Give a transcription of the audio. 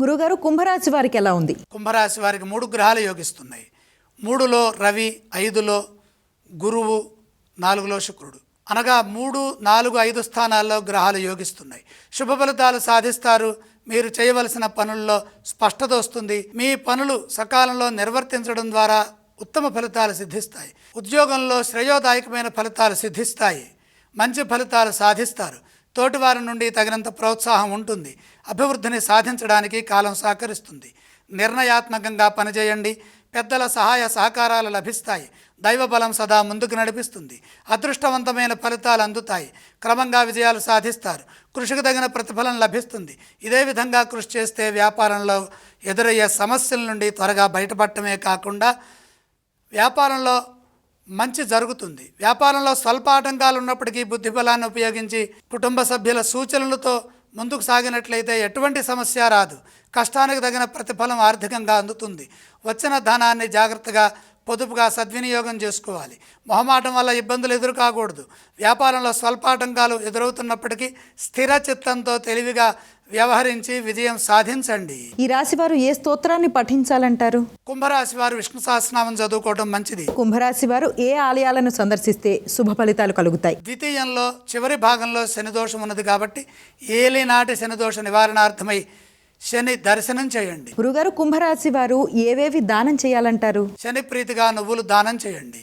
గురుగారు, కుంభరాశి వారికి ఎలా ఉంది? కుంభరాశి వారికి 3 గ్రహాలు యోగిస్తున్నాయి. 3లో రవి, 5లో గురువు, 4లో శుక్రుడు. అనగా 3, 4, 5 స్థానాల్లో గ్రహాలు యోగిస్తున్నాయి. శుభ ఫలితాలు సాధిస్తారు. మీరు చేయవలసిన పనుల్లో స్పష్టత వస్తుంది. మీ పనులు సకాలంలో నిర్వర్తించడం ద్వారా ఉత్తమ ఫలితాలు సిద్ధిస్తాయి. ఉద్యోగంలో శ్రేయోదాయకమైన ఫలితాలు సిద్ధిస్తాయి. మంచి ఫలితాలు సాధిస్తారు. తోటివారి నుండి తగినంత ప్రోత్సాహం ఉంటుంది. అభివృద్ధిని సాధించడానికి కాలం సహకరిస్తుంది. నిర్ణయాత్మకంగా పనిచేయండి. పెద్దల సహాయ సహకారాలు లభిస్తాయి. దైవబలం సదా ముందుకు నడిపిస్తుంది. అదృష్టవంతమైన ఫలితాలు అందుతాయి. క్రమంగా విజయాలు సాధిస్తారు. కృషికి తగిన ప్రతిఫలం లభిస్తుంది. ఇదే విధంగా కృషి చేస్తే వ్యాపారంలో ఎదురయ్యే సమస్యల నుండి త్వరగా బయటపడటమే కాకుండా వ్యాపారంలో మంచి జరుగుతుంది. వ్యాపారంలో స్వల్ప ఆటంకాలు ఉన్నప్పటికీ బుద్ధిబలాన్ని ఉపయోగించి కుటుంబ సభ్యుల సూచనలతో ముందుకు సాగినట్లయితే ఎటువంటి సమస్య రాదు. కష్టానికి తగిన ప్రతిఫలం ఆర్థికంగా అందుతుంది. వచ్చిన ధనాన్ని జాగ్రత్తగా పొదుపుగా సద్వినియోగం చేసుకోవాలి. మొహమాటం వల్ల ఇబ్బందులు ఎదురు కాకూడదు. వ్యాపారంలో స్వల్పాటంకాలు ఎదురవుతున్నప్పటికీ స్థిర చిత్తంతో తెలివిగా వ్యవహరించి విజయం సాధించండి. ఈ రాశి వారు ఏ స్తోత్రాన్ని పఠించాలంటారు? కుంభరాశి వారు విష్ణు సహస్రనామం చదువుకోవడం మంచిది. కుంభరాశి వారు ఏ ఆలయాలను సందర్శిస్తే శుభ ఫలితాలు కలుగుతాయి? ద్వితీయంలో చివరి భాగంలో శనిదోషం ఉన్నది కాబట్టి ఏలినాటి శనిదోష నివారణార్థమై శని దర్శనం చేయండి. గురుగారు, కుంభరాశి వారు ఏవేవి దానం చేయాలంటారు? శని ప్రీతిగా నువ్వులు దానం చేయండి.